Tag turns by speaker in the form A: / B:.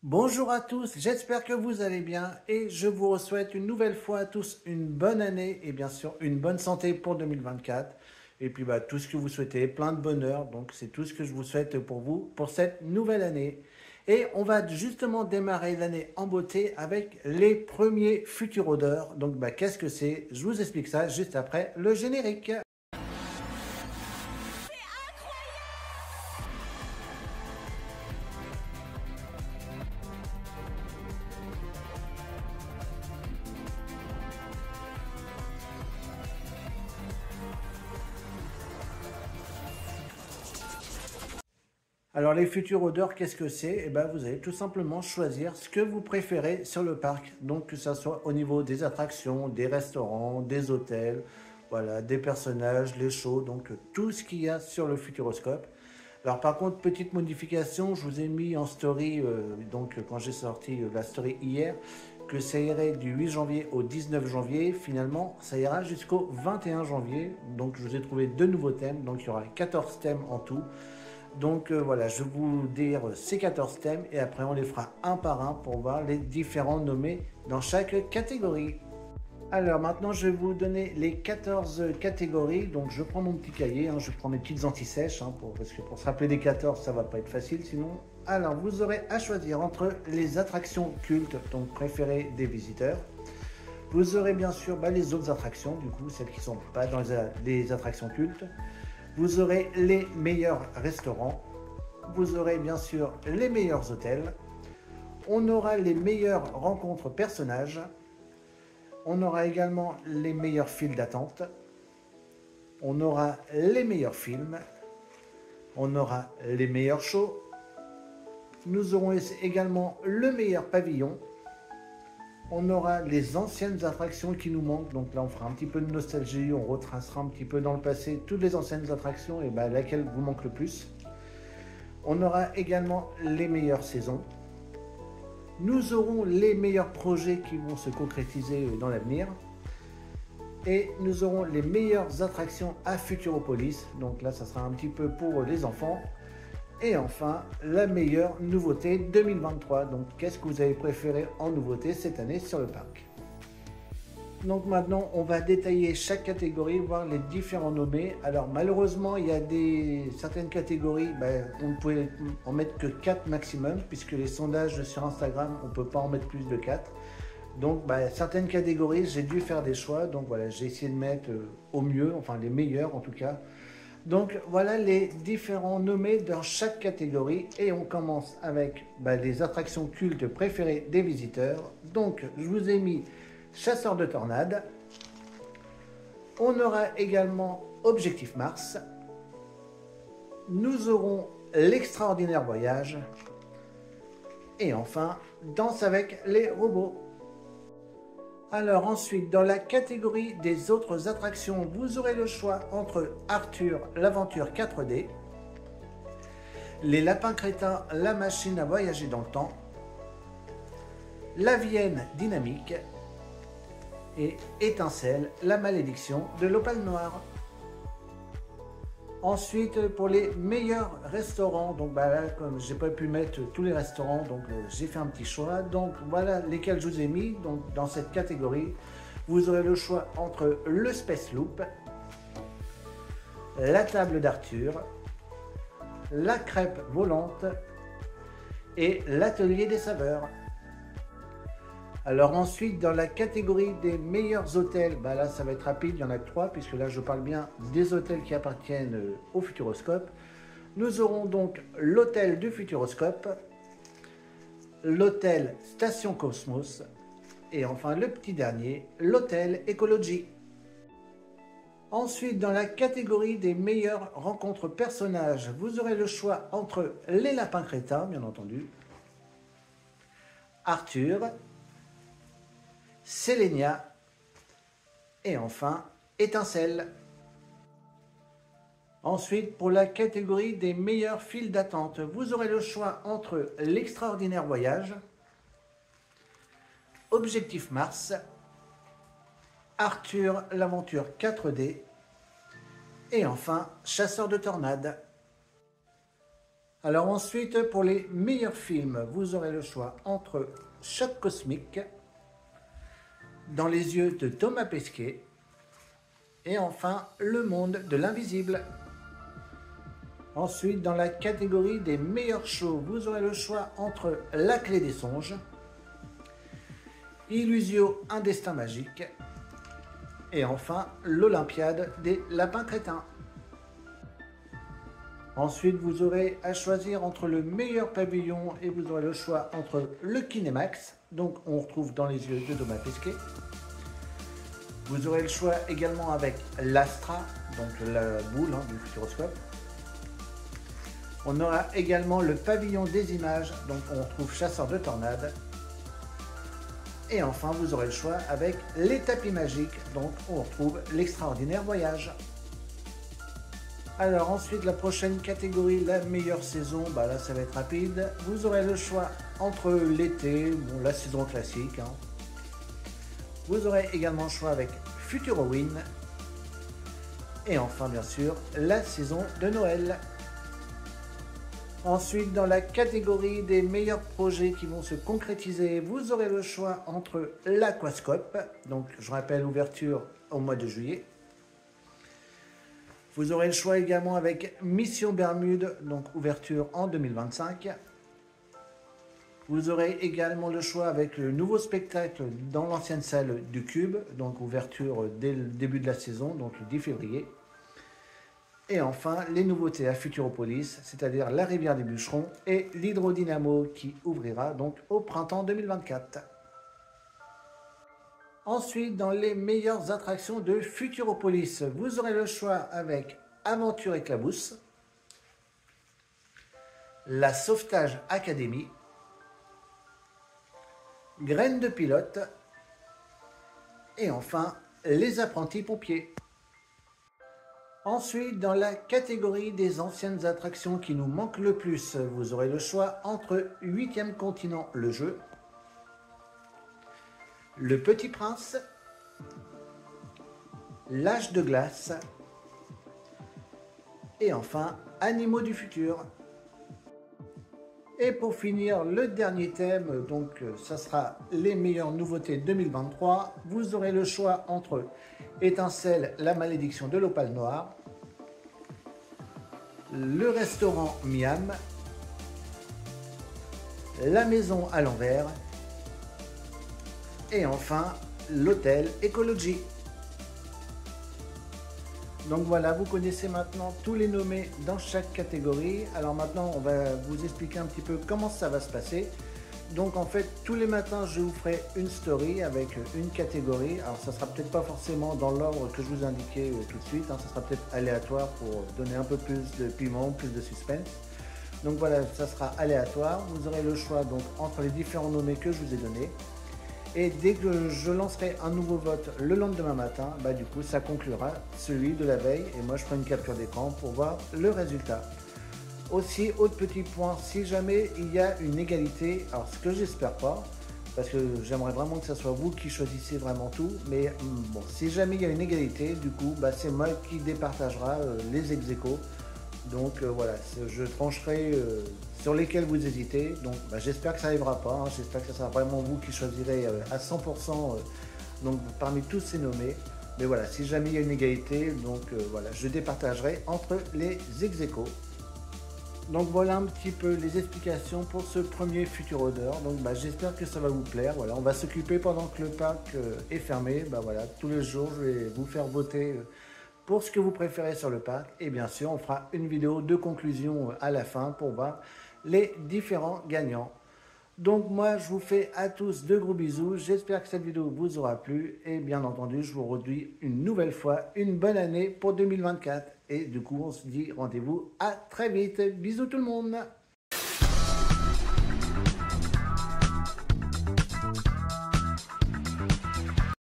A: Bonjour à tous, j'espère que vous allez bien et je vous souhaite une nouvelle fois à tous une bonne année et bien sûr une bonne santé pour 2024. Et puis tout ce que vous souhaitez, plein de bonheur, donc c'est tout ce que je vous souhaite pour vous pour cette nouvelle année. Et on va justement démarrer l'année en beauté avec les premiers futurs odeurs. Donc qu'est-ce que c'est? Je vous explique ça juste après le générique. Alors les futures odeurs, qu'est-ce que c'est? Eh bien, vous allez tout simplement choisir ce que vous préférez sur le parc. Donc que ce soit au niveau des attractions, des restaurants, des hôtels, voilà, des personnages, les shows, donc tout ce qu'il y a sur le Futuroscope. Alors par contre, petite modification, je vous ai mis en story, donc quand j'ai sorti la story hier, que ça irait du 8 janvier au 19 janvier. Finalement, ça ira jusqu'au 21 janvier. Donc je vous ai trouvé deux nouveaux thèmes, donc il y aura 14 thèmes en tout. Donc voilà, je vais vous dire ces 14 thèmes et après on les fera un par un pour voir les différents nommés dans chaque catégorie. Alors maintenant je vais vous donner les 14 catégories. Donc je prends mon petit cahier, je prends mes petites anti-sèches parce que pour se rappeler des 14 ça va pas être facile sinon. Alors vous aurez à choisir entre les attractions cultes, donc préférées des visiteurs. Vous aurez bien sûr les autres attractions, du coup celles qui ne sont pas dans les attractions cultes. Vous aurez les meilleurs restaurants. Vous aurez bien sûr les meilleurs hôtels. On aura les meilleures rencontres personnages. On aura également les meilleures files d'attente. On aura les meilleurs films. On aura les meilleurs shows. Nous aurons également le meilleur pavillon. On aura les anciennes attractions qui nous manquent. Donc là, on fera un petit peu de nostalgie. On retracera un petit peu dans le passé toutes les anciennes attractions et laquelle vous manque le plus. On aura également les meilleures saisons. Nous aurons les meilleurs projets qui vont se concrétiser dans l'avenir. Et nous aurons les meilleures attractions à Futuropolis. Donc là, ça sera un petit peu pour les enfants. Et enfin, la meilleure nouveauté 2023. Donc, qu'est-ce que vous avez préféré en nouveauté cette année sur le parc? Donc maintenant, on va détailler chaque catégorie, voir les différents nommés. Alors malheureusement, il y a certaines catégories, on ne pouvait en mettre que 4 maximum, puisque les sondages sur Instagram, on ne peut pas en mettre plus de 4. Donc certaines catégories, j'ai dû faire des choix. Donc voilà, j'ai essayé de mettre au mieux, enfin les meilleurs en tout cas. Donc voilà les différents nommés dans chaque catégorie et on commence avec les attractions cultes préférées des visiteurs. Donc je vous ai mis Chasseur de tornades. On aura également Objectif Mars. Nous aurons L'extraordinaire voyage. Et enfin Danse avec les robots. Alors ensuite, dans la catégorie des autres attractions, vous aurez le choix entre Arthur, l'aventure 4D, Les lapins crétins, la machine à voyager dans le temps, La Vienne dynamique et Étincelle, la malédiction de l'opale noire. Ensuite, pour les meilleurs restaurants, donc là, comme j'ai pas pu mettre tous les restaurants, donc j'ai fait un petit choix. Donc voilà lesquels je vous ai mis. Donc dans cette catégorie, vous aurez le choix entre le Space Loop, la table d'Arthur, la crêpe volante et l'atelier des saveurs. Alors ensuite, dans la catégorie des meilleurs hôtels, là ça va être rapide, il y en a que 3, puisque là je parle bien des hôtels qui appartiennent au Futuroscope. Nous aurons donc l'hôtel du Futuroscope, l'hôtel Station Cosmos, et enfin le petit dernier, l'hôtel Ecology. Ensuite, dans la catégorie des meilleures rencontres personnages, vous aurez le choix entre les lapins crétins, bien entendu, Arthur, Sélénia et enfin Étincelle. Ensuite, pour la catégorie des meilleures files d'attente, vous aurez le choix entre L'extraordinaire voyage, Objectif Mars, Arthur l'aventure 4D, et enfin Chasseur de tornades. Alors ensuite, pour les meilleurs films, vous aurez le choix entre Choc cosmique, Dans les yeux de Thomas Pesquet et enfin Le monde de l'invisible. Ensuite, dans la catégorie des meilleurs shows, vous aurez le choix entre La clé des songes, Illusio, un destin magique et enfin l'Olympiade des lapins crétins. Ensuite, vous aurez à choisir entre le meilleur pavillon et vous aurez le choix entre le Kinémax, donc on retrouve Dans les yeux de Thomas Pesquet. Vous aurez le choix également avec l'Astra, donc la boule du futuroscope. On aura également le pavillon des images, donc on retrouve Chasseur de tornades. Et enfin, vous aurez le choix avec les tapis magiques, donc on retrouve l'extraordinaire voyage. Alors ensuite, la prochaine catégorie, la meilleure saison, là ça va être rapide. Vous aurez le choix entre l'été, la saison classique. Vous aurez également le choix avec Futurowin. Et enfin, bien sûr, la saison de Noël. Ensuite, dans la catégorie des meilleurs projets qui vont se concrétiser, vous aurez le choix entre l'Aquascope, donc je rappelle ouverture au mois de juillet. Vous aurez le choix également avec Mission Bermude, donc ouverture en 2025. Vous aurez également le choix avec le nouveau spectacle dans l'ancienne salle du Cube, donc ouverture dès le début de la saison, donc le 10 février. Et enfin, les nouveautés à Futuropolis, c'est-à-dire la rivière des bûcherons et l'hydrodynamo qui ouvrira donc au printemps 2024. Ensuite, dans les meilleures attractions de Futuropolis, vous aurez le choix avec Aventure Éclabousse, la Sauvetage Academy, Graines de pilote et enfin les apprentis pompiers. Ensuite, dans la catégorie des anciennes attractions qui nous manquent le plus, vous aurez le choix entre 8e continent, le jeu, Le Petit Prince, L'Âge de glace et enfin Animaux du futur. Et pour finir, le dernier thème, donc ça sera les meilleures nouveautés 2023. Vous aurez le choix entre Étincelle, la malédiction de l'opale noire, le restaurant Miam, la maison à l'envers et enfin l'hôtel Ecology. Donc voilà, vous connaissez maintenant tous les nommés dans chaque catégorie. Alors maintenant, on va vous expliquer un petit peu comment ça va se passer. Donc en fait, tous les matins, je vous ferai une story avec une catégorie. Alors ça sera peut-être pas forcément dans l'ordre que je vous indiquais tout de suite. Ça sera peut-être aléatoire pour donner un peu plus de piment, plus de suspense. Donc voilà, ça sera aléatoire. Vous aurez le choix donc entre les différents nommés que je vous ai donnés. Et dès que je lancerai un nouveau vote le lendemain matin, du coup ça conclura celui de la veille et moi je ferai une capture d'écran pour voir le résultat. Aussi, autre petit point, si jamais il y a une égalité, alors ce que j'espère pas, parce que j'aimerais vraiment que ce soit vous qui choisissez vraiment tout, mais bon, si jamais il y a une égalité, du coup c'est moi qui départagera les ex-aequo. Donc voilà, je trancherai sur lesquels vous hésitez. Donc j'espère que ça n'arrivera pas. J'espère que ce sera vraiment vous qui choisirez à 100% donc, parmi tous ces nommés. Mais voilà, si jamais il y a une égalité, donc voilà, je départagerai entre les ex-aequo. Donc voilà un petit peu les explications pour ce premier Futurodeur. Donc j'espère que ça va vous plaire. Voilà, on va s'occuper pendant que le parc est fermé. Voilà, tous les jours, je vais vous faire voter pour ce que vous préférez sur le parc. Et bien sûr, on fera une vidéo de conclusion à la fin pour voir les différents gagnants. Donc moi, je vous fais à tous de gros bisous. J'espère que cette vidéo vous aura plu. Et bien entendu, je vous redis une nouvelle fois une bonne année pour 2024. Et du coup, on se dit rendez-vous à très vite. Bisous tout le monde.